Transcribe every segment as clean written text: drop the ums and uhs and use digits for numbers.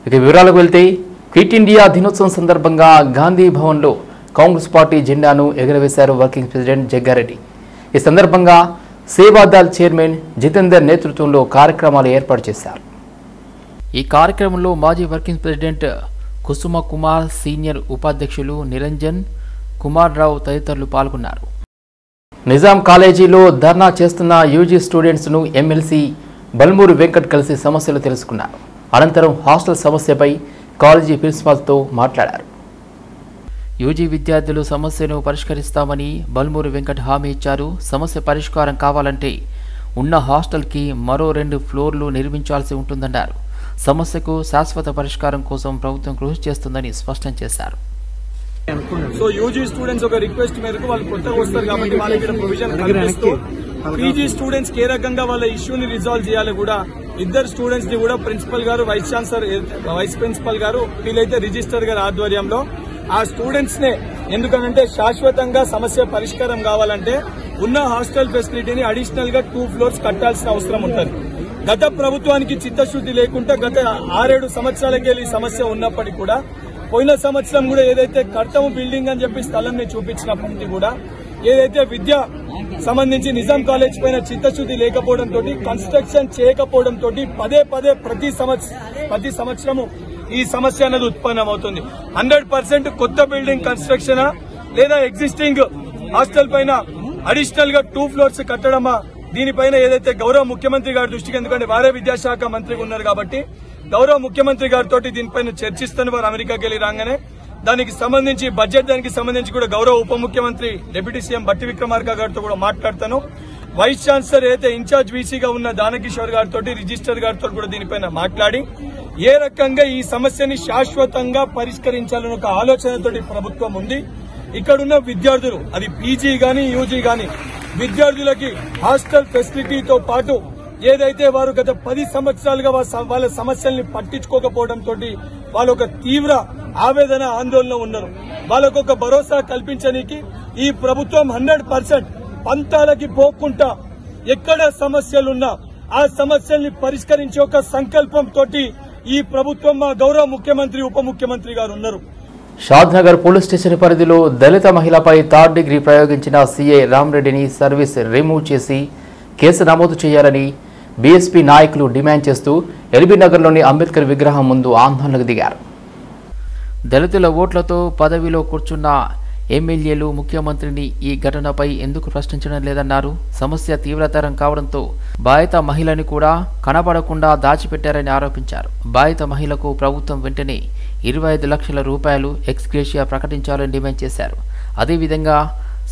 ఇక వివరాలకు వెళ్తే క్విట్ ఇండియా దినోత్సవం సందర్భంగా గాంధీ భవన్లో కాంగ్రెస్ పార్టీ జెండాను ఎగురవేశారు వర్కింగ్ ప్రెసిడెంట్ జగ్గారెడ్డి. ఈ సందర్భంగా సేవాదల్ చైర్మన్ జితేందర్ నేతృత్వంలో కార్యక్రమాలు ఏర్పాటు చేశారు. ఈ కార్యక్రమంలో మాజీ వర్కింగ్ ప్రెసిడెంట్ కుసుమ కుమార్, సీనియర్ ఉపాధ్యక్షులు నిరంజన్ కుమార్ రావు తదితరులు పాల్గొన్నారు. నిజాం కాలేజీలో ధర్నా చేస్తున్న యూజీ స్టూడెంట్స్ను ఎమ్మెల్సీ బల్మూరు వెంకట్ కలిసి సమస్యలు తెలుసుకున్నారు. అనంతరం హాస్టల్ సమస్యపై కాలేజీ ప్రిన్సిపాల్తో మాట్లాడారు. యూజీ విద్యార్థులు సమస్యను పరిష్కరిస్తామని బల్మూరు వెంకట్ హామీ ఇచ్చారు. సమస్య పరిష్కారం కావాలంటే ఉన్న హాస్టల్కి మరో 2 ఫ్లోర్లు నిర్మించాల్సి ఉంటుందన్నారు. సమస్యకు శాశ్వత పరిష్కారం కోసం ప్రభుత్వం కృషి చేస్తుందని స్పష్టం చేశారు. సో యూజీ స్టూడెంట్స్ ఒక రిక్వెస్ట్ మేరకు వాళ్ళు కొత్తగా వస్తారు కాబట్టి వాళ్ళకి ప్రొవిజన్ కల్పిస్తూ పీజీ స్టూడెంట్స్ ఏ రకంగా వాళ్ళ ఇష్యూని రిజాల్వ్ చేయాలి కూడా 2 స్టూడెంట్స్ ని కూడా ప్రిన్సిపల్ గారు, వైస్ ప్రిన్సిపల్ గారు, వీలైతే రిజిస్టర్ గారి ఆధ్వర్యంలో ఆ స్టూడెంట్స్ నే, ఎందుకంటే శాశ్వతంగా సమస్య పరిష్కారం కావాలంటే ఉన్న హాస్టల్ ఫెసిలిటీని అడిషనల్ గా 2 ఫ్లోర్స్ కట్టాల్సిన అవసరం ఉంటుంది. గత ప్రభుత్వానికి చిత్తశుద్ది లేకుండా గత 6-7 సంవత్సరాలకెళ్ళి ఈ సమస్య ఉన్నప్పటికీ కూడా పోయిన సంవత్సరం కూడా ఏదైతే కడతాము బిల్డింగ్ అని చెప్పి స్థలంని చూపించినప్పటికీ కూడా ఏదైతే విద్య సంబంధించి నిజాం కాలేజ్ పైన చిత్తశుద్ది లేకపోవడంతో, కన్స్ట్రక్షన్ చేయకపోవడంతో పదే ప్రతి సంవత్సరము ఈ సమస్య అనేది ఉత్పన్నమవుతుంది. 100% కొత్త బిల్డింగ్ కన్స్ట్రక్షనా లేదా ఎగ్జిస్టింగ్ హాస్టల్ పైన అడిషనల్ గా 2 ఫ్లోర్స్ కట్టడమా, దీనిపైన ఏదైతే గౌరవ ముఖ్యమంత్రి గారి దృష్టికి, ఎందుకంటే వారే విద్యాశాఖ మంత్రిగా ఉన్నారు కాబట్టి గౌరవ ముఖ్యమంత్రి గారితో దీనిపైన చర్చిస్తాను. వారు అమెరికాకి వెళ్లి రాగానే దానికి సంబంధించి దానికి సంబంధించి కూడా గౌరవ ఉప ముఖ్యమంత్రి డిప్యూటీ సీఎం బట్టి విక్రమార్క గారితో కూడా మాట్లాడతాను. వైస్ ఛాన్సలర్ అయితే ఇన్ఛార్జ్ వీసీగా ఉన్న దానకిషోర్ గారితో, రిజిస్టర్ గారితో కూడా దీనిపైన మాట్లాడి ఏ రకంగా ఈ సమస్యని శాశ్వతంగా పరిష్కరించాలని ఒక ఆలోచనతోటి ప్రభుత్వం ఉంది. ఇక్కడున్న విద్యార్థులు, అది పీజీ గాని యూజీ గాని, విద్యార్థులకి హాస్టల్ ఫెసిలిటీతో పాటు ఏదైతే వారు గత 10 సంవత్సరాలుగా వాళ్ళ సమస్యల్ని పట్టించుకోకపోవడంతో వాళ్ళు ఒక తీవ్ర ఆవేదన, ఆందోళన ఉన్నారు. వాళ్ళకొక భరోసా కల్పించడానికి ఈ ప్రభుత్వం 100% పంతాలకి పోకుండా ఎక్కడ సమస్యలున్నా ఆ సమస్యల్ని పరిష్కరించే ఒక సంకల్పంతో ఈ ప్రభుత్వం, మా గౌరవ ముఖ్యమంత్రి, ఉప ముఖ్యమంత్రి గారు ఉన్నారు. షాద్నగర్ పోలీస్ స్టేషన్ పరిధిలో దళిత మహిళపై 3rd డిగ్రీ ప్రయోగించిన సీఐ రామరెడ్డిని సర్వీస్ రిమూవ్ చేసి కేసు నమోదు చేయాలని బీఎస్పీ నాయకులు డిమాండ్ చేస్తూ ఎల్బీ నగర్లోని అంబేద్కర్ విగ్రహం ముందు ఆందోళనకు దిగారు. దళితుల ఓట్లతో పదవిలో కూర్చున్న ఎమ్మెల్యేలు ముఖ్యమంత్రిని ఈ ఘటనపై ఎందుకు ప్రశ్నించడం లేదన్నారు. సమస్య తీవ్రతరం కావడంతో బాధిత మహిళని కూడా కనబడకుండా దాచిపెట్టారని ఆరోపించారు. బాధిత మహిళకు ప్రభుత్వం వెంటనే 25 లక్షల రూపాయలు ఎక్స్గ్రేషియా ప్రకటించాలని డిమాండ్ చేశారు. అదేవిధంగా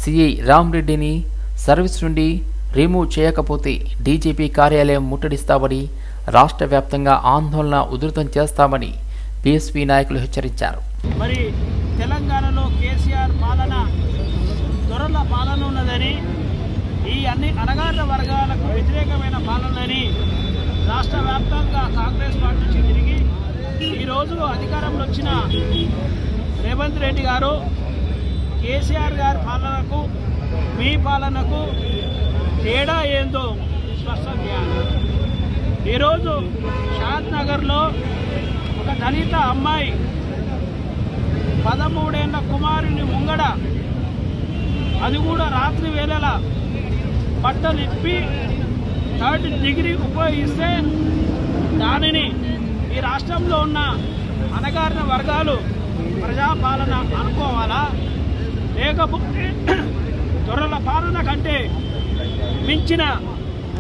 సిఐ రామరెడ్డిని సర్వీస్ నుండి రిమూవ్ చేయకపోతే డీజీపీ కార్యాలయం ముట్టడిస్తామని, రాష్ట్ర వ్యాప్తంగా ఆందోళన ఉధృతం చేస్తామని బీఎస్పీ నాయకులు హెచ్చరించారు. మరి తెలంగాణలో కేసీఆర్ పాలన దొరల పాలన ఉన్నదని, ఈ అన్ని అణగారిన వర్గాలకు వ్యతిరేకమైన పాలనని రాష్ట్ర వ్యాప్తంగా కాంగ్రెస్ పార్టీ నుంచి తిరిగి ఈరోజు అధికారంలో వచ్చిన రేవంత్ రెడ్డి గారు కేసీఆర్ గారి పాలనకు మీ పాలనకు తేడా ఏందో స్పష్టం చేయాలి. ఈరోజు షాద్ నగర్లో ఒక దళిత అమ్మాయి 13 ఏళ్ల కుమారుని ముంగడ, అది కూడా రాత్రి వేళల బట్టలు ఇప్పి 3rd డిగ్రీ ఉపయోగిస్తే దానిని ఈ రాష్ట్రంలో ఉన్న అణగారిన వర్గాలు ప్రజాపాలన అనుకోవాలా, లేకపోతే దొరల పాలన కంటే మించిన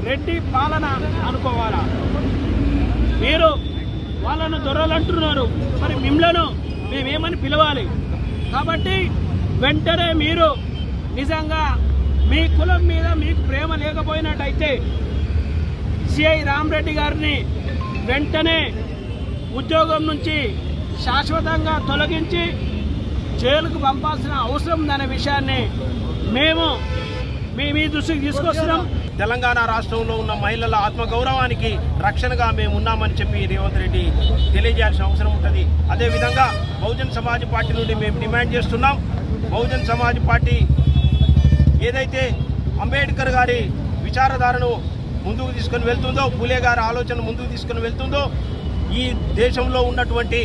రెడ్డి పాలన అనుకోవాలా? మీరు వాళ్ళను దొరలంటున్నారు, మరి మిమ్మలను మేమేమని పిలవాలి? కాబట్టి వెంటనే మీరు నిజంగా మీ కులం మీద మీకు ప్రేమ లేకపోయినట్టయితే సిఐ రామరెడ్డి గారిని వెంటనే ఉద్యోగం నుంచి శాశ్వతంగా తొలగించి జైలుకు పంపాల్సిన అవసరం ఉందనే విషయాన్ని మేము మీ దృష్టికి తీసుకొస్తున్నాం. తెలంగాణ రాష్ట్రంలో ఉన్న మహిళల ఆత్మగౌరవానికి రక్షణగా మేము ఉన్నామని చెప్పి రేవంత్ రెడ్డి తెలియజేయాల్సిన అవసరం ఉంటుంది. అదేవిధంగా బహుజన్ సమాజ్ పార్టీ నుండి మేము డిమాండ్ చేస్తున్నాం. బహుజన్ సమాజ్ పార్టీ ఏదైతే అంబేద్కర్ గారి విచారధారను ముందుకు తీసుకుని వెళ్తుందో, పూలే గారి ఆలోచన ముందుకు తీసుకుని వెళ్తుందో, ఈ దేశంలో ఉన్నటువంటి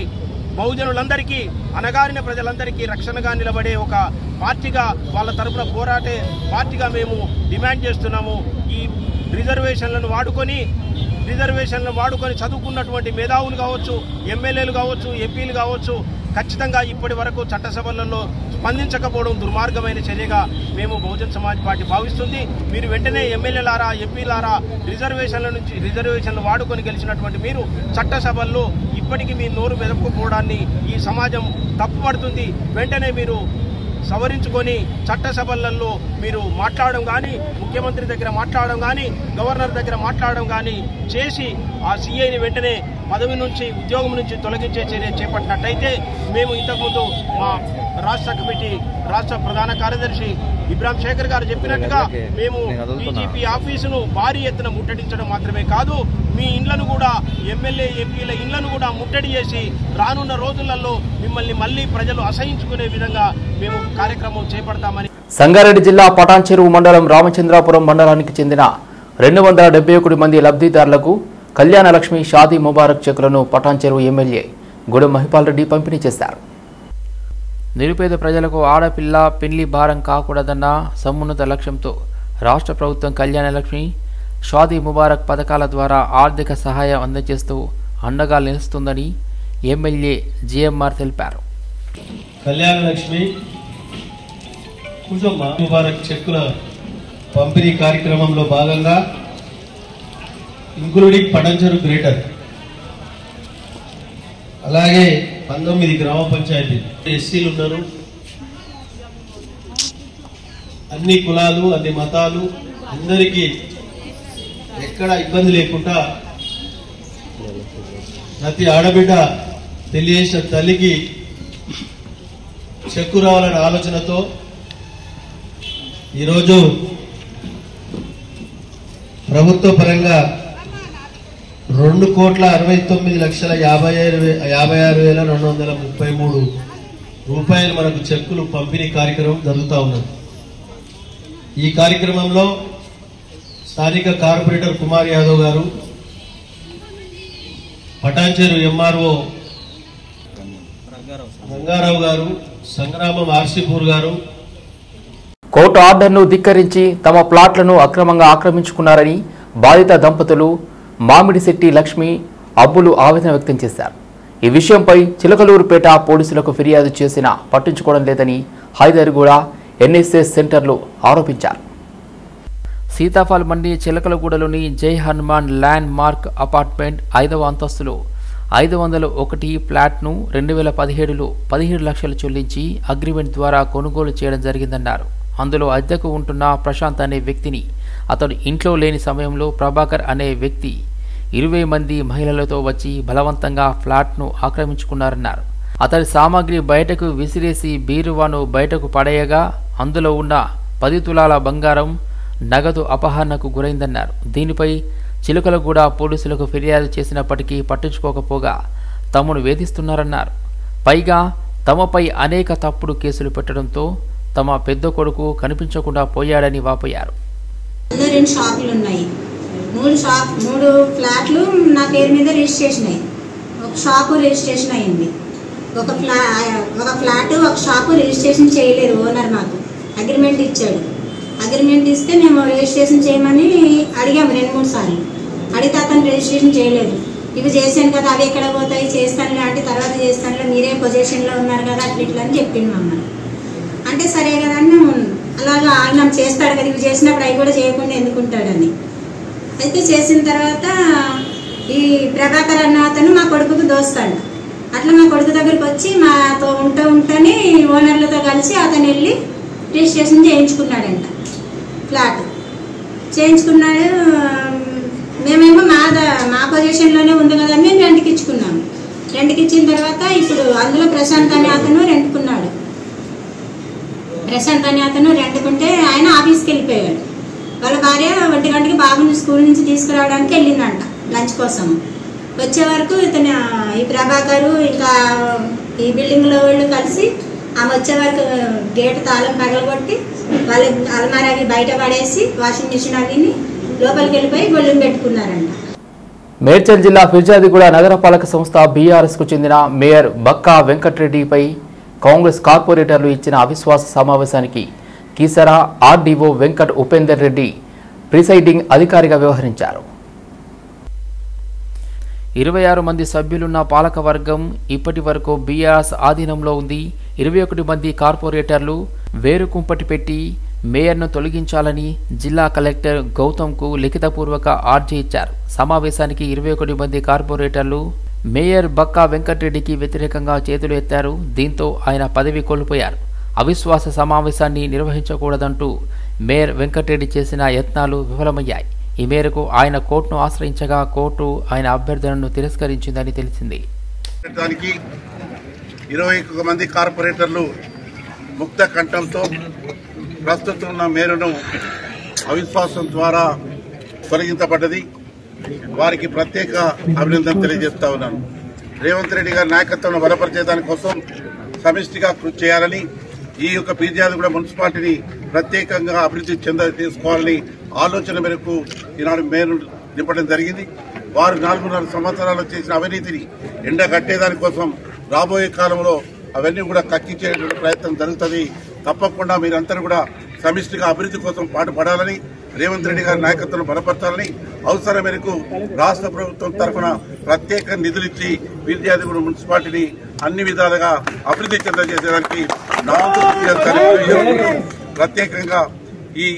బహుజనులందరికీ, అణగారిన ప్రజలందరికీ రక్షణగా నిలబడే ఒక పార్టీగా, వాళ్ళ తరపున పోరాటే పార్టీగా మేము డిమాండ్ చేస్తున్నాము. ఈ రిజర్వేషన్లను వాడుకొని చదువుకున్నటువంటి మేధావులు కావచ్చు, ఎమ్మెల్యేలు కావచ్చు, ఎంపీలు కావచ్చు, ఖచ్చితంగా ఇప్పటి వరకు చట్టసభలలో స్పందించకపోవడం దుర్మార్గమైన చర్యగా మేము బహుజన్ సమాజ్ పార్టీ భావిస్తుంది. మీరు వెంటనే ఎమ్మెల్యేలారా, ఎంపీలారా, రిజర్వేషన్లు వాడుకొని గెలిచినటువంటి మీరు చట్టసభల్లో ఇప్పటికీ మీ నోరు మెదపకపోవడాన్ని ఈ సమాజం తప్పుపడుతుంది. వెంటనే మీరు సవరించుకొని చట్టసభలలో మీరు మాట్లాడడం కానీ, ముఖ్యమంత్రి దగ్గర మాట్లాడడం కానీ, గవర్నర్ దగ్గర మాట్లాడడం కానీ చేసి ఆ సీఐని వెంటనే పదవి నుంచి, ఉద్యోగం నుంచి తొలగించే చర్య చేపట్టినట్టయితే మేము ఇంతకుముందు మా రాష్ట్ర కమిటీ రాష్ట్ర ప్రధాన కార్యదర్శి ఇబ్రాహిం శేఖర్ గారు చెప్పినట్టుగా మేము డీజీపీ ఆఫీసును భారీ ఎత్తున ముట్టడించడం మాత్రమే కాదు, మీ ఇండ్లను కూడా, ఎమ్మెల్యే ఎంపీల ఇండ్లను కూడా ముట్టడి చేసి రానున్న రోజులలో మిమ్మల్ని మళ్లీ ప్రజలు అసహించుకునే విధంగా మేము కార్యక్రమం చేపడతామని. సంగారెడ్డి జిల్లా పటాన్చెరువు మండలం రామచంద్రాపురం మండలానికి చెందిన 271 మంది లబ్ధిదారులకు కళ్యాణ లక్ష్మి షాదీ ముబారక్ చెక్కులను పటాన్చెరువు ఎమ్మెల్యే గూడెం మహిపాల్ రెడ్డి పంపిణీ చేశారు. నిరుపేద ప్రజలకు ఆడపిల్ల పెళ్లి భారం కాకూడదన్న సమున్నత లక్ష్యంతో రాష్ట్ర ప్రభుత్వం కళ్యాణ లక్ష్మి షాదీ ముబారక్ పథకాల ద్వారా ఆర్థిక సహాయం అందజేస్తూ అండగా నిలుస్తుందని ఎమ్మెల్యే జిఎంఆర్ తెలిపారు. కళ్యాణ లక్ష్మి ముబారక్ చెక్కుల పంపిణీ కార్యక్రమంలో భాగంగా ఇంక్లూడింగ్ పటాన్చెరు గ్రేటర్, అలాగే 19 గ్రామ పంచాయతీ ఎస్సీలు ఉన్నారు, అన్ని కులాలు, అన్ని మతాలు, అందరికీ ఎక్కడ ఇబ్బంది లేకుండా ప్రతి ఆడబిడ్డ తెలియజేసిన తల్లికి చెక్కు రావాలనే ఆలోచనతో ఈరోజు ప్రభుత్వ పరంగా 2,69,56,233 రూపాయలు మనకు చెక్కులు పంపిణీ కార్యక్రమం జరుగుతూ ఉన్నది. ఈ కార్యక్రమంలో స్థానిక కార్పొరేటర్ కుమార్ యాదవ్ గారు, పటాన్చెరు ఎంఆర్ఓ రంగారావు గారు, సంగ్రామం ఆర్సీపూర్ గారు కోర్టు ఆర్డర్ను ధిక్కరించి తమ ప్లాట్లను అక్రమంగా ఆక్రమించుకున్నారని బాధిత దంపతులు మామిడిశెట్టి లక్ష్మి అబ్బులు ఆవేదన వ్యక్తం చేశారు. ఈ విషయంపై చిలకలూరుపేట పోలీసులకు ఫిర్యాదు చేసినా పట్టించుకోవడం లేదని హైదర్గూడ ఎన్ఎస్ఎస్ సెంటర్లో ఆరోపించారు. సీతాఫల్ మండి చిలకలగూడలోని జై హనుమాన్ ల్యాండ్ మార్క్ అపార్ట్మెంట్ 5వ అంతస్తులో 501 ఫ్లాట్ను 2017లో 17 లక్షలు చెల్లించి అగ్రిమెంట్ ద్వారా కొనుగోలు చేయడం జరిగిందన్నారు. అందులో అద్దెకు ఉంటున్న ప్రశాంత్ అనే వ్యక్తిని అతడు ఇంట్లో లేని సమయంలో ప్రభాకర్ అనే వ్యక్తి 20 మంది మహిళలతో వచ్చి బలవంతంగా ఫ్లాట్ను ఆక్రమించుకున్నారన్నారు. అతడి సామాగ్రి బయటకు విసిరేసి బీరువాను బయటకు పడేయగా అందులో ఉన్న 10 తులాల బంగారం, నగదు అపహరణకు గురైందన్నారు. దీనిపై చిలుకలగూడ పోలీసులకు ఫిర్యాదు చేసినప్పటికీ పట్టించుకోకపోగా తమను వేధిస్తున్నారన్నారు. పైగా తమపై అనేక తప్పుడు కేసులు పెట్టడంతో తమ పెద్ద కొడుకు కనిపించకుండా పోయాడని వాపోయారు. 2 షాపులు ఉన్నాయి, 3 ఫ్లాట్లు నా పేరు మీద రిజిస్ట్రేషన్ అయ్యి, ఒక షాపు రిజిస్ట్రేషన్ అయింది. ఒక ఫ్లాట్ ఒక షాపు రిజిస్ట్రేషన్ చేయలేరు ఓనర్. మాకు అగ్రిమెంట్ ఇచ్చాడు. అగ్రిమెంట్ ఇస్తే మేము రిజిస్ట్రేషన్ చేయమని అడిగాము 2-3 సార్లు. అడిగితే అతను రిజిస్ట్రేషన్ చేయలేదు. ఇవి చేశాను కదా, అవి ఎక్కడ పోతాయి, చేస్తానులే అంటే తర్వాత చేస్తానులే, మీరే పొజిషన్లో ఉన్నారు కదా అట్లా ఇట్లా అని చెప్పింది మమ్మల్ని. అంటే సరే కదా అని మేము అలాగా ఆయన చేస్తాడు కదా, ఇవి చేసినప్పుడు అవి కూడా చేయకుండా ఎందుకుంటాడని. అయితే చేసిన తర్వాత ఈ ప్రభాకర్ అన్న అతను మా కొడుకుకు దోస్తాడు. అట్లా మా కొడుకు దగ్గరికి వచ్చి మాతో ఉంటని ఓనర్లతో కలిసి అతను వెళ్ళి రిజిస్ట్రేషన్ చేయించుకున్నాడంట. ఫ్లాట్ చేయించుకున్నాడు. మేమేమో మా పొజిషన్లోనే ఉంది కదా అని మేము రెంట్కి ఇచ్చుకున్నాము. రెంట్కి ఇచ్చిన తర్వాత ఇప్పుడు అందులో ప్రశాంత్ అనే అతను రెంట్కున్నాడు. ప్రశాంత్ అనే అతను రెంట్కుంటే ఆయన ఆఫీస్కి వెళ్ళిపోయాడు. వాళ్ళ భార్య 1 గంటకి బాబుని స్కూల్ నుంచి తీసుకురావడానికి వెళ్ళిందంట లంచ్ కోసం. వచ్చే వరకు ఇతను ఈ ప్రభాకరు ఇంకా ఈ బిల్డింగ్లో వాళ్ళు కలిసి ఆమె వచ్చే వరకు గేట్ తాళం పగలగొట్టి వాళ్ళ అలమార అవి బయట పడేసి వాషింగ్ మిషన్ అవిని లోపలికి వెళ్ళిపోయి గొళ్ళెం పెట్టుకున్నారంట. మేడ్చల్ జిల్లా ఫిర్జాదిగూడ నగరపాలక సంస్థ బీఆర్ఎస్కు చెందిన మేయర్ బక్కా వెంకటరెడ్డిపై కాంగ్రెస్ కార్పొరేటర్లు ఇచ్చిన అవిశ్వాస సమావేశానికి కీసరా ఆర్డీఓ వెంకట్ ఉపేందర్ రెడ్డి ప్రిసైడింగ్ అధికారిగా వ్యవహరించారు. 26 మంది సభ్యులున్న పాలకవర్గం ఇప్పటి వరకు బీఆర్ఎస్ ఆధీనంలో ఉంది. 21 మంది కార్పొరేటర్లు వేరుకుంపటి పెట్టి మేయర్ను తొలగించాలని జిల్లా కలెక్టర్ గౌతమ్కు లిఖితపూర్వక ఆర్జీ ఇచ్చారు. సమావేశానికి 21 మంది కార్పొరేటర్లు మేయర్ బక్కా వెంకటరెడ్డికి వ్యతిరేకంగా చేతులు ఎత్తారు. దీంతో ఆయన పదవి కోల్పోయారు. అవిశ్వాస సమావేశాన్ని నిర్వహించకూడదంటూ మేయర్ వెంకటరెడ్డి చేసిన యత్నాలు విఫలమయ్యాయి. ఈ మేరకు ఆయన కోర్టును ఆశ్రయించగా కోర్టు ఆయన అభ్యర్థనను తిరస్కరించిందని తెలిసింది. 21 మంది కార్పొరేటర్లు ముక్త కంఠంతో ప్రస్తుతం ఉన్న మేయర్ను అవిశ్వాసం ద్వారా తొలగించబడ్డది. వారికి ప్రత్యేక అభినందన తెలియజేస్తా ఉన్నాను. రేవంత్ రెడ్డి గారి నాయకత్వంలో బలపరిచేదాని కోసం సమిష్టిగా కృషి చేయాలని, ఈ యొక్క ఫిర్జాదిగూడ మున్సిపాలిటీని ప్రత్యేకంగా అభివృద్ధి చేసుకోవాలని ఆలోచన మేరకు ఈనాడు మేయర్ నింపడం జరిగింది. వారు 4.5 సంవత్సరాలు చేసిన అవినీతిని ఎండగట్టేదాని కోసం రాబోయే కాలంలో అవన్నీ కూడా కక్కించేటువంటి ప్రయత్నం జరుగుతుంది. తప్పకుండా మీరందరూ కూడా సమిష్టిగా అభివృద్ధి కోసం పాటుపడాలని, రేవంత్ రెడ్డి గారి నాయకత్వం బలపరచాలని, అవసరం మేరకు రాష్ట్ర ప్రభుత్వం తరఫున ప్రత్యేక నిధులిచ్చి ఫిర్జాదిగూడ మున్సిపాలిటీని అన్ని విధాలుగా అభివృద్ధి చెందజేసేదానికి ప్రత్యేకంగా ఈ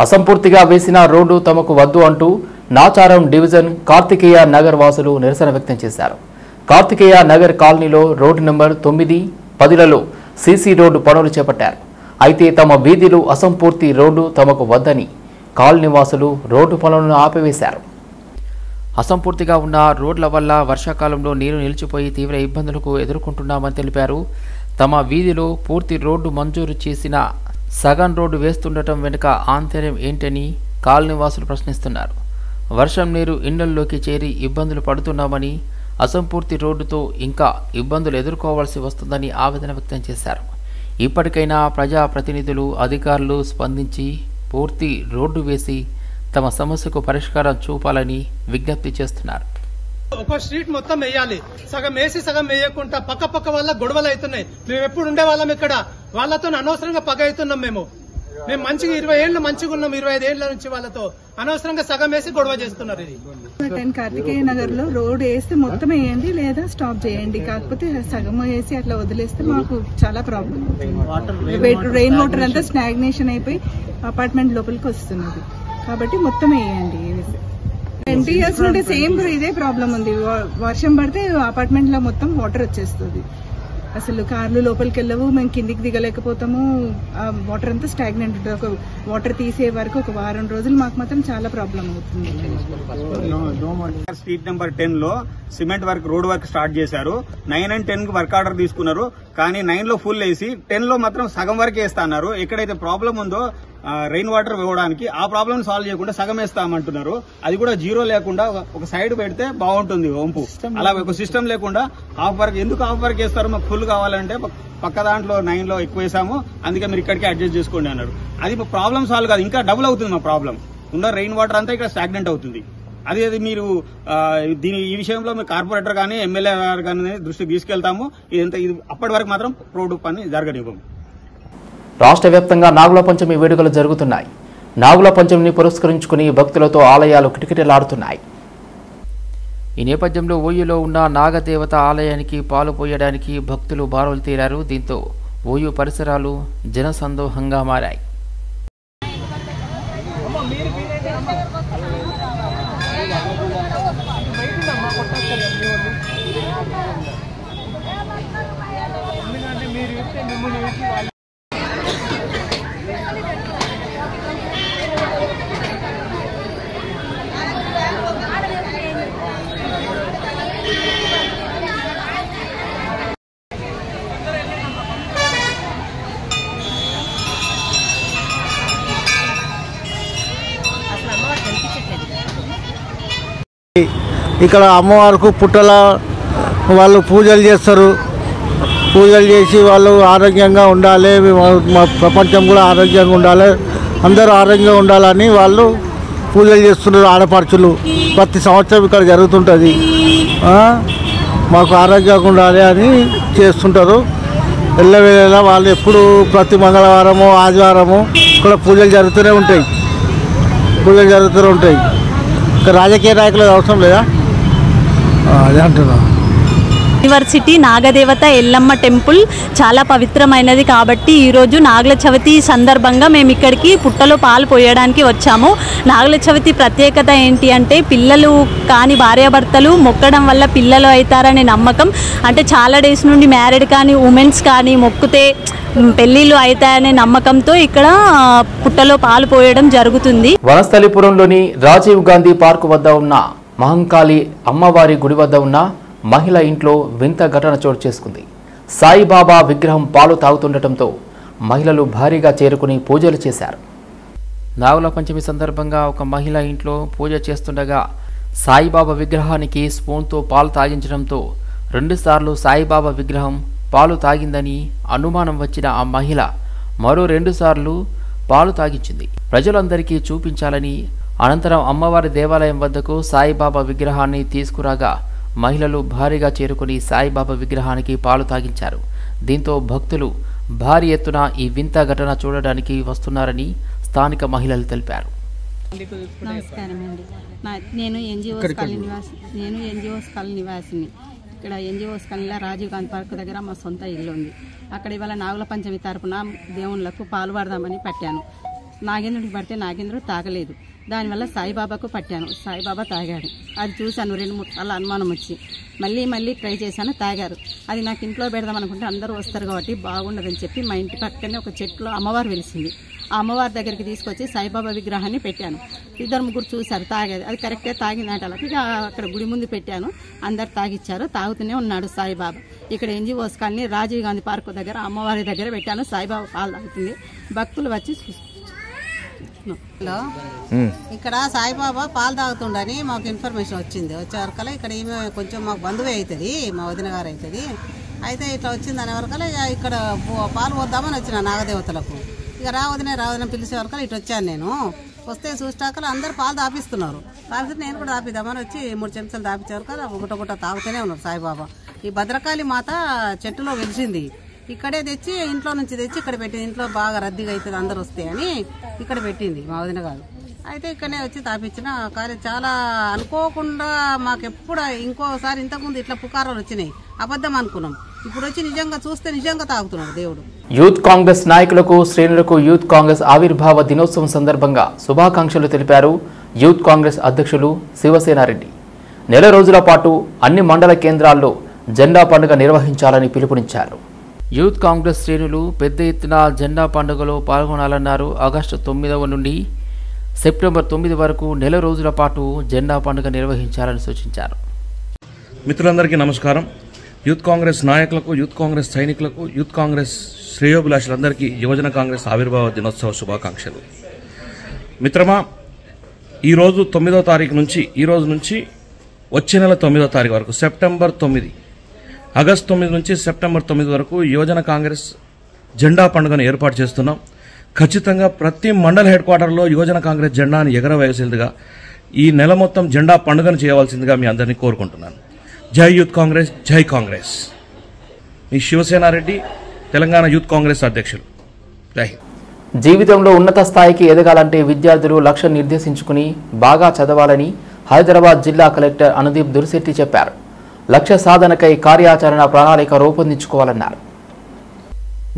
అసంపూర్తిగా వేసిన రోడ్డు తమకు వద్దు అంటూ నాచారం డివిజన్ కార్తికేయ నగర్ వాసులు నిరసన వ్యక్తం చేశారు. కార్తికేయ నగర్ కాలనీలో రోడ్డు నెంబర్ 9, 10లలో సీసీ రోడ్డు పనులు చేపట్టారు. అయితే తమ వీధిలో అసంపూర్తి రోడ్డు తమకు వద్దని కాలనీ వాసులు రోడ్డు పనులను ఆపివేశారు. అసంపూర్తిగా ఉన్న రోడ్ల వల్ల వర్షాకాలంలో నీరు నిలిచిపోయి తీవ్ర ఇబ్బందులకు ఎదుర్కొంటున్నామని తెలిపారు. తమ వీధిలో పూర్తి రోడ్డు మంజూరు చేసిన సగం రోడ్డు వేస్తుండటం వెనుక ఆంతర్యం ఏంటని కాలనీవాసులు ప్రశ్నిస్తున్నారు. వర్షం నీరు ఇళ్లలోకి చేరి ఇబ్బందులు పడుతున్నామని, అసంపూర్తి రోడ్డుతో ఇంకా ఇబ్బందులు ఎదుర్కోవాల్సి వస్తుందని ఆవేదన వ్యక్తం చేశారు. ఇప్పటికైనా ప్రజాప్రతినిధులు, అధికారులు స్పందించి పూర్తి రోడ్డు వేసి తమ సమస్యకు పరిష్కారం చూపాలని విజ్ఞప్తి చేస్తున్నారు. ఒక స్ట్రీట్ మొత్తం వేయాలి, సగం వేసి సగం వేయకుండా పక్క వల్ల గొడవలు అవుతున్నాయి. మేము ఎప్పుడు ఉండే వాళ్ళం ఇక్కడ, వాళ్ళతో అనవసరంగా పగ అవుతున్నాం. మేము మంచిగా 20 ఏళ్ళు మంచిగా ఉన్నాం, 25 ఏళ్ల నుంచి వాళ్ళతో అనవసరంగా సగం వేసి గొడవ చేస్తున్నారు. ఇది 10 కార్తికేయ నగర్ లో రోడ్ వేస్తే మొత్తం వేయండి లేదా స్టాప్ చేయండి, కాకపోతే సగం వేసి అట్లా వదిలేస్తే మాకు చాలా ప్రాబ్లం అవుతుంది. రెయిన్ వాటర్ అంతా స్టాగ్నేషన్ అయిపోయి అపార్ట్మెంట్ లోపలికి వస్తున్నది. కాబట్టి మొత్తం వేయండి. 20 years నుండి సేమ్ ఇదే ప్రాబ్లం ఉంది. వర్షం పడితే అపార్ట్మెంట్ లో మొత్తం వాటర్ వచ్చేస్తుంది. అసలు కార్లు లోపలికి వెళ్ళవు, మేము కిందికి దిగలేకపోతాము. వాటర్ అంతా స్టాగ్నెంట్ ఉంటుంది. ఒక వాటర్ తీసే వరకు ఒక వారం రోజులు మాకు మాత్రం చాలా ప్రాబ్లం అవుతుంది. స్ట్రీట్ నెంబర్ 10 లో cement work, road work start చేశారు. 9 and 10 కి వర్క్ ఆర్డర్ తీసుకున్నారు. కానీ 9 లో ఫుల్ వేసి 10 లో మాత్రం సగం వరకు వేస్తా అన్నారు. ఎక్కడైతే ప్రాబ్లం ఉందో రెయిన్ వాటర్ ఇవ్వడానికి ఆ ప్రాబ్లం సాల్వ్ చేయకుండా సగం వేస్తామంటున్నారు. అది కూడా జీరో లేకుండా ఒక సైడ్ పెడితే బాగుంటుంది వంపు. అలా ఒక సిస్టమ్ లేకుండా హాఫ్ వర్క్, ఎందుకు హాఫ్ వర్క్ వేస్తారు? మాకు ఫుల్ కావాలంటే పక్క దాంట్లో 9 లో ఎక్కువ వేసాము, అందుకే మీరు ఇక్కడికి అడ్జస్ట్ చేసుకోండి అన్నారు. అది ప్రాబ్లం సాల్వ్ కాదు, ఇంకా డబుల్ అవుతుంది మా ప్రాబ్లం. ఉన్న రెయిన్ వాటర్ అంతా ఇక్కడ స్టాగ్నెంట్ అవుతుంది. అది మీరు ఈ విషయంలో మీ కార్పొరేటర్ కానీ ఎమ్మెల్యే గారు కానీ దృష్టికి తీసుకెళ్తాము. ఇది అప్పటి వరకు మాత్రం రోడ్డు పని జరగనివ్వము. రాష్ట్ర వ్యాప్తంగా నాగుల పంచమి వేడుకలు జరుగుతున్నాయి. నాగుల పంచమిని పురస్కరించుకుని భక్తులతో ఆలయాలు కిటకిటలాడుతున్నాయి. ఈ నేపథ్యంలో ఓయూలో ఉన్న నాగదేవత ఆలయానికి పాలు పోయడానికి భక్తులు బారులు తీరారు. దీంతో ఓయూ పరిసరాలు జనసందోహంగా మారాయి. ఇక్కడ అమ్మవారికి పుట్టల వాళ్ళు పూజలు చేస్తారు. పూజలు చేసి వాళ్ళు ఆరోగ్యంగా ఉండాలి, మా ప్రపంచం కూడా ఆరోగ్యంగా ఉండాలి, అందరూ ఆరోగ్యంగా ఉండాలని వాళ్ళు పూజలు చేస్తున్నారు ఆడపడుచులు. ప్రతి సంవత్సరం ఇక్కడ జరుగుతుంటుంది. మాకు ఆరోగ్యంగా ఉండాలి అని చేస్తుంటారు. ఎల్లవేళలా వాళ్ళు ఎప్పుడు ప్రతి మంగళవారము ఆదివారము ఇక్కడ పూజలు జరుగుతూనే ఉంటాయి. ఇంకా రాజకీయ నాయకులకు అవసరం లేదా? అదే అంటున్నాను. యూనివర్సిటీ నాగదేవత ఎల్లమ్మ టెంపుల్ చాలా పవిత్రమైనది కాబట్టి ఈరోజు నాగుల చవితి సందర్భంగా మేము ఇక్కడికి పుట్టలో పాలు పోయడానికి వచ్చాము. నాగుల చవితి ప్రత్యేకత ఏంటి అంటే పిల్లలు కానీ భార్యాభర్తలు మొక్కడం వల్ల పిల్లలు అవుతారనే నమ్మకం. అంటే చాలా డేస్ నుండి మ్యారీడ్ కానీ ఉమెన్స్ కానీ మొక్కితే పెళ్లిళ్ళు అవుతాయనే నమ్మకంతో ఇక్కడ పుట్టలో పాలు పోయడం జరుగుతుంది. వనస్థలిపురంలోని రాజీవ్ గాంధీ పార్కు వద్ద ఉన్న మహంకాళి అమ్మవారి గుడి వద్ద ఉన్న మహిళ ఇంట్లో వింత ఘటన చోటు చేసుకుంది. సాయిబాబా విగ్రహం పాలు తాగుతుండటంతో మహిళలు భారీగా చేరుకుని పూజలు చేశారు. నాగుల పంచమి సందర్భంగా ఒక మహిళ ఇంట్లో పూజ చేస్తుండగా సాయిబాబా విగ్రహానికి స్పూన్తో పాలు తాగించడంతో 2 సార్లు సాయిబాబా విగ్రహం పాలు తాగిందని అనుమానం వచ్చిన ఆ మహిళ మరో 2 సార్లు పాలు తాగించింది. ప్రజలందరికీ చూపించాలని అనంతరం అమ్మవారి దేవాలయం వద్దకు సాయిబాబా విగ్రహాన్ని తీసుకురాగా మహిళలు భారీగా చేరుకుని సాయిబాబా విగ్రహానికి పాలు తాగించారు. దీంతో భక్తులు భారీ ఎత్తున ఈ వింత ఘటన చూడడానికి వస్తున్నారని స్థానిక మహిళలు తెలిపారు. నమస్కారం అండి. నేను ఎన్జిఓస్ కాలనీ నివాసిని. ఇక్కడ ఎన్జిఓస్ కాలనీలో రాజీవ్ గాంధీ పార్క్ దగ్గర మా సొంత ఇల్లు ఉంది. అక్కడ ఇవాళ నాగుల పంచమి తరపున దేవుళ్ళకు పాలు పడదామని పట్టాను. నాగేంద్రుడికి పడితే నాగేంద్రుడు తాగలేదు. దానివల్ల సాయిబాబాకు పట్టాను. సాయిబాబా తాగాడు. అది చూశాను 2-3 సార్లు అనుమానం వచ్చి మళ్ళీ ట్రై చేశాను. తాగారు. అది నాకు ఇంట్లో పెడదాం అనుకుంటే అందరూ వస్తారు కాబట్టి బాగుండదని చెప్పి మా ఇంటి పక్కనే ఒక చెట్టులో అమ్మవారు వెలిసింది. ఆ అమ్మవారి దగ్గరికి తీసుకొచ్చి సాయిబాబా విగ్రహాన్ని పెట్టాను. 2-3 చూశారు తాగేది. అది కరెక్టే తాగిందంటే అలా ఇక అక్కడ గుడి ముందు పెట్టాను. అందరు తాగిచ్చారు. తాగుతూనే ఉన్నాడు సాయిబాబా. ఇక్కడ NGOs colony Rajiv Gandhi park దగ్గర అమ్మవారి దగ్గర పెట్టాను. సాయిబాబా పాలు తాగుతుంది. భక్తులు వచ్చి ఇక్కడ సాయిబాబా పాలు తాగుతుండని మాకు ఇన్ఫర్మేషన్ వచ్చింది. వచ్చేవరకల్లా ఇక్కడ ఈమె కొంచెం మాకు బంధువే అవుతుంది, మా వదిన గారు అవుతుంది. అయితే ఇట్లా వచ్చింది అనే వరకల్లా ఇక్కడ పాలు పోద్దామని వచ్చిన నాగదేవతలకు. ఇక రావదనే పిలిచే వరకల్లా ఇటు వచ్చాను నేను. వస్తే చూసాకలు అందరు పాలు తాపిస్తున్నారు. తాపిస్తే నేను కూడా తాపిద్దామని వచ్చి 3 చెంచాలు తాపించే వరకు గుట్ట తాగుతూనే ఉన్నారు సాయిబాబా. ఈ భద్రకాళి మాత చెట్టులో వెలిసింది. ఇక్కడే తెచ్చి ఇంట్లో నుంచి తెచ్చి ఇక్కడ పెట్టింది. ఇంట్లో బాగా రద్దీగా అవుతుంది అందరు వస్తే అని ఇక్కడ పెట్టింది మా వదిన గారు. అయితే ఇక్కడనే వచ్చి తాపించిన కానీ చాలా అనుకోకుండా మాకెప్పుడు ఇంకోసారి ఇంతకుముందు ఇట్లా పుకారాలు వచ్చినాయి. అబద్ధం అనుకున్నాం. ఇప్పుడు వచ్చి నిజంగా చూస్తే నిజంగా తాగుతున్నాడు దేవుడు. యూత్ కాంగ్రెస్ నాయకులకు శ్రేణులకు యూత్ కాంగ్రెస్ ఆవిర్భావ దినోత్సవం సందర్భంగా శుభాకాంక్షలు తెలిపారు యూత్ కాంగ్రెస్ అధ్యక్షులు శివసేనారెడ్డి. 4 రోజుల పాటు అన్ని మండల కేంద్రాల్లో జెండా పండుగ నిర్వహించాలని పిలుపునిచ్చారు. యూత్ కాంగ్రెస్ శ్రేణులు పెద్ద ఎత్తున జెండా పండుగలో పాల్గొనాలన్నారు. ఆగస్టు 9వ నుండి సెప్టెంబర్ 9 వరకు 4 రోజుల పాటు జెండా పండుగ నిర్వహించాలని సూచించారు. మిత్రులందరికీ నమస్కారం. యూత్ కాంగ్రెస్ నాయకులకు, యూత్ కాంగ్రెస్ సైనికులకు, యూత్ కాంగ్రెస్ శ్రేయోభిలాషులందరికీ యువజన కాంగ్రెస్ ఆవిర్భావ దినోత్సవ శుభాకాంక్షలు. మిత్రమా, ఈరోజు 9వ తారీఖు నుంచి వచ్చే నెల 9వ తారీఖు వరకు సెప్టెంబర్ 9 ఆగస్టు 9 నుంచి సెప్టెంబర్ 9 వరకు యువజన కాంగ్రెస్ జెండా పండుగను ఏర్పాటు చేస్తున్నాం. ఖచ్చితంగా ప్రతి మండల హెడ్ క్వార్టర్లో యువజన కాంగ్రెస్ జెండాను ఎగరవేయాల్సిందిగా, ఈ నెల మొత్తం జెండా పండుగను చేయవలసిందిగా మీ అందరినీ కోరుకుంటున్నాను. జై యూత్ కాంగ్రెస్, జై కాంగ్రెస్. మీ శివసేనారెడ్డి, తెలంగాణ యూత్ కాంగ్రెస్ అధ్యక్షులు. జై హింద్. జీవితంలో ఉన్నత స్థాయికి ఎదగాలంటే విద్యార్థులు లక్ష్యం నిర్దేశించుకుని బాగా చదవాలని హైదరాబాద్ జిల్లా కలెక్టర్ అనుదీప్ దుర్శెట్టి చెప్పారు. లక్ష్య సాధనకై కార్యాచరణ ప్రణాళిక రూపొందించుకోవాలన్నారు.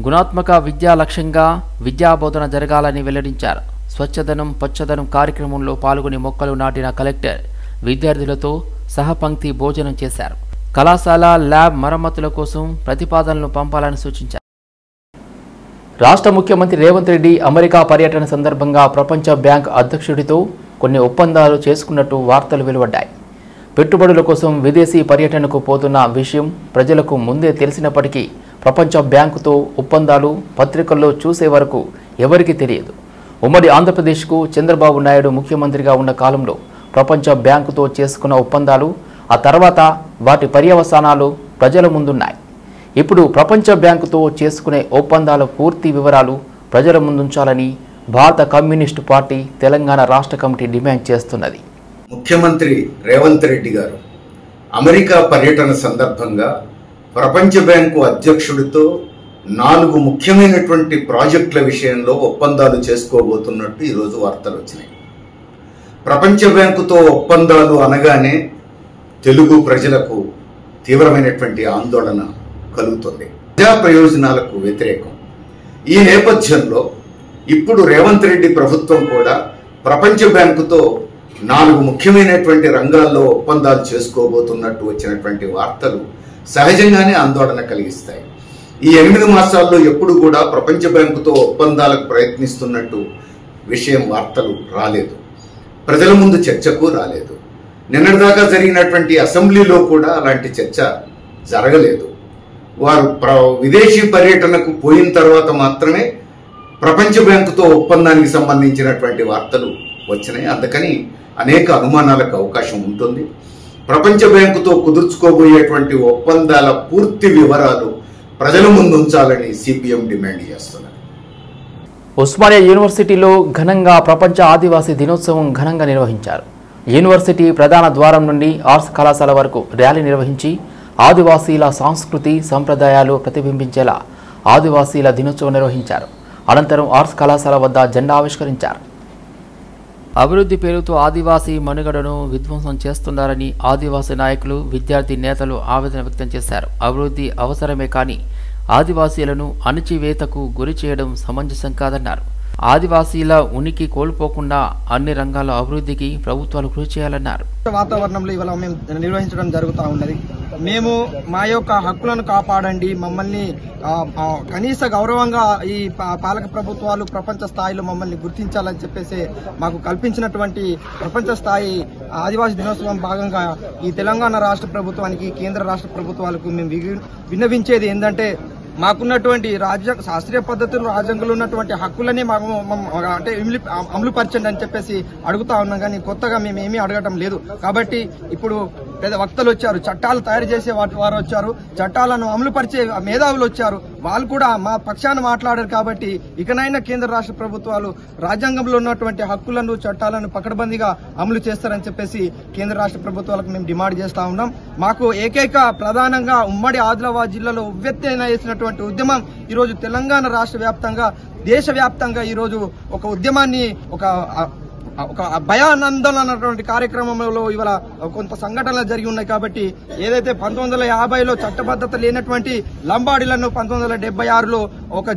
గుణాత్మక విద్యా లక్ష్యంగా విద్యాబోధన జరగాలని వెల్లడించారు. స్వచ్ఛదనం పచ్చదనం కార్యక్రమంలో పాల్గొని మొక్కలు నాటిన కలెక్టర్ విద్యార్థులతో సహపంక్తి భోజనం చేశారు. కళాశాల ల్యాబ్ మరమ్మతుల కోసం ప్రతిపాదనలు పంపాలని సూచించారు. రాష్ట్ర ముఖ్యమంత్రి రేవంత్ రెడ్డి అమెరికా పర్యటన సందర్భంగా ప్రపంచ బ్యాంక్ అధ్యక్షుడితో కొన్ని ఒప్పందాలు చేసుకున్నట్టు వార్తలు వెలువడ్డాయి. పెట్టుబడుల కోసం విదేశీ పర్యటనకు పోతున్న విషయం ప్రజలకు ముందే తెలిసినప్పటికీ ప్రపంచ బ్యాంకుతో ఒప్పందాలు పత్రికల్లో చూసే వరకు ఎవరికీ తెలియదు. ఉమ్మడి ఆంధ్రప్రదేశ్కు చంద్రబాబు నాయుడు ముఖ్యమంత్రిగా ఉన్న కాలంలో ప్రపంచ బ్యాంకుతో చేసుకున్న ఒప్పందాలు, ఆ తర్వాత వాటి పర్యవసానాలు ప్రజల ముందున్నాయి. ఇప్పుడు ప్రపంచ బ్యాంకుతో చేసుకునే ఒప్పందాల పూర్తి వివరాలు ప్రజల ముందుంచాలని భారత కమ్యూనిస్టు పార్టీ తెలంగాణ రాష్ట్ర కమిటీ డిమాండ్ చేస్తున్నది. ముఖ్యమంత్రి రేవంత్ రెడ్డి గారు అమెరికా పర్యటన సందర్భంగా ప్రపంచ బ్యాంకు అధ్యక్షుడితో 4 ముఖ్యమైనటువంటి ప్రాజెక్టుల విషయంలో ఒప్పందాలు చేసుకోబోతున్నట్టు ఈరోజు వార్తలు వచ్చినాయి. ప్రపంచ బ్యాంకుతో ఒప్పందాలు అనగానే తెలుగు ప్రజలకు తీవ్రమైనటువంటి ఆందోళన కలుగుతుంది. ప్రజా ప్రయోజనాలకు వ్యతిరేకం. ఈ నేపథ్యంలో ఇప్పుడు రేవంత్ రెడ్డి ప్రభుత్వం కూడా ప్రపంచ బ్యాంకుతో 4 ముఖ్యమైనటువంటి రంగాల్లో ఒప్పందాలు చేసుకోబోతున్నట్టు వచ్చినటువంటి వార్తలు సహజంగానే ఆందోళన కలిగిస్తాయి. ఈ 8 మాసాల్లో ఎప్పుడు కూడా ప్రపంచ బ్యాంకుతో ఒప్పందాలకు ప్రయత్నిస్తున్నట్టు విషయం వార్తలు రాలేదు. ప్రజల ముందు చర్చకు రాలేదు. నిన్నటిదాకా జరిగినటువంటి అసెంబ్లీలో కూడా అలాంటి చర్చ జరగలేదు. వారు విదేశీ పర్యటనకు పోయిన తర్వాత మాత్రమే ప్రపంచ బ్యాంకుతో ఒప్పందానికి సంబంధించినటువంటి వార్తలు వచ్చినాయి. అందుకని అనేక అనుమానాలకు అవకాశం ఉంటుంది. ప్రపంచ బ్యాంకుతో కుదుర్చుకోబోయేటువంటి ఒప్పందాల పూర్తి వివరాలు ప్రజల ముందు ఉంచాలని సిపిఎం డిమాండ్ చేస్తున్నారు. ఉస్మానియా యూనివర్సిటీలో ఘనంగా ప్రపంచ ఆదివాసీ దినోత్సవం ఘనంగా నిర్వహించారు. యూనివర్సిటీ ప్రధాన ద్వారం నుండి ఆర్ట్స్ కళాశాల వరకు ర్యాలీ నిర్వహించి ఆదివాసీల సంస్కృతి సంప్రదాయాలు ప్రతిబింబించేలా ఆదివాసీల దినోత్సవం నిర్వహించారు. అనంతరం ఆర్ట్స్ కళాశాల వద్ద జెండా ఆవిష్కరించారు. అభివృద్ధి పేరుతో ఆదివాసీ మనుగడను విధ్వంసం చేస్తున్నారని ఆదివాసీ నాయకులు విద్యార్థి నేతలు ఆవేదన వ్యక్తం చేశారు. అభివృద్ధి అవసరమే కానీ ఆదివాసీలను అణచివేతకు గురి చేయడం సమంజసం కాదన్నారు. ఆదివాసీల ఉనికి కోల్పోకుండా అన్ని రంగాల అభివృద్ధికి ప్రభుత్వాలు కృషి చేయాలన్నారు. వాతావరణంలో ఇవాళ మేము నిర్వహించడం జరుగుతూ ఉన్నది. మేము మా యొక్క హక్కులను కాపాడండి, మమ్మల్ని కనీస గౌరవంగా ఈ పాలక ప్రభుత్వాలు ప్రపంచ స్థాయిలో మమ్మల్ని గుర్తించాలని చెప్పేసి మాకు కల్పించినటువంటి ప్రపంచ స్థాయి ఆదివాసీ దినోత్సవం భాగంగా ఈ తెలంగాణ రాష్ట్ర ప్రభుత్వానికి కేంద్ర రాష్ట్ర ప్రభుత్వాలకు మేము విన్నవించేది ఏంటంటే మాకున్నటువంటి శాస్త్రీయ పద్ధతులు రాజ్యాంగంలో ఉన్నటువంటి హక్కులని మాకు అంటే అమలుపరచండి అని చెప్పేసి అడుగుతా ఉన్నాం. కానీ కొత్తగా మేము ఏమీ అడగటం లేదు. కాబట్టి ఇప్పుడు పెద్ద వక్తలు వచ్చారు, చట్టాలు తయారు చేసే వారు వచ్చారు, చట్టాలను అమలుపరిచే మేధావులు వచ్చారు. వాళ్ళు కూడా మా పక్షాన మాట్లాడారు. కాబట్టి ఇకనైనా కేంద్ర రాష్ట్ర ప్రభుత్వాలు రాజ్యాంగంలో ఉన్నటువంటి హక్కులను చట్టాలను పకడ్బందీగా అమలు చేస్తారని చెప్పేసి కేంద్ర రాష్ట్ర ప్రభుత్వాలకు మేము డిమాండ్ చేస్తా ఉన్నాం. మాకు ఏకైక ప్రధానంగా ఉమ్మడి ఆదిలాబాద్ జిల్లాలో ఉవ్వెత్తైన వేసినటువంటి ఉద్యమం ఈరోజు తెలంగాణ రాష్ట్ర వ్యాప్తంగా దేశవ్యాప్తంగా ఈరోజు ఒక ఉద్యమాన్ని ఒక భయానందోళన అన్నటువంటి కార్యక్రమంలో ఇవాళ కొంత సంఘటనలు జరిగి ఉన్నాయి. కాబట్టి ఏదైతే 1950లో చట్టబద్ధత లేనటువంటి లంబాడీలను 1976లో ఒక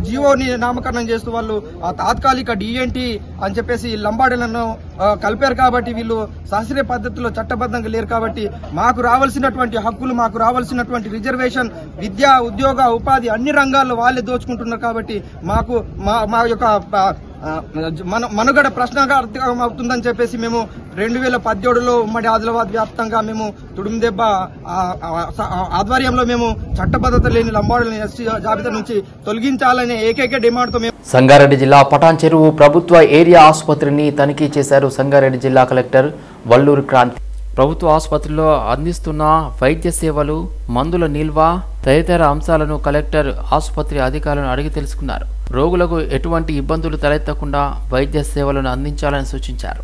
జీవోని నామకరణం చేస్తూ వాళ్ళు ఆ తాత్కాలిక డిఎన్టీ అని చెప్పేసి లంబాడీలను కలిపారు. కాబట్టి వీళ్ళు శాస్త్రీయ పద్ధతిలో చట్టబద్ధంగా లేరు. కాబట్టి మాకు రావాల్సినటువంటి హక్కులు, మాకు రావాల్సినటువంటి రిజర్వేషన్, విద్య, ఉద్యోగ, ఉపాధి అన్ని రంగాల్లో వాళ్ళే దోచుకుంటున్నారు. కాబట్టి మాకు మా యొక్క మనుగడ ప్రశ్నార్థకం అవుతుందని చెప్పేసి మేము 2017లో ఉమ్మడి ఆదిలాబాద్ వ్యాప్తంగా మేము తుడుందెబ్బ ఆధ్వర్యంలో మేము చట్టబద్ధత లేని లంబాడులను ఎస్టీ జాబితా నుంచి తొలగించాలనే ఏకైక డిమాండ్తో మేము సంగారెడ్డి జిల్లా పటాన్ చెరువు ప్రభుత్వ ఏరియా ఆసుపత్రిని తనిఖీ చేశారు సంగారెడ్డి జిల్లా కలెక్టర్ వల్లూరు క్రాంతి. ప్రభుత్వ ఆసుపత్రిలో అందిస్తున్న వైద్య సేవలు, మందుల నిల్వ తదితర అంశాలను కలెక్టర్ ఆసుపత్రి అధికారులను అడిగి తెలుసుకున్నారు. రోగులకు ఎటువంటి ఇబ్బందులు తలెత్తకుండా వైద్య సేవలను అందించాలని సూచించారు.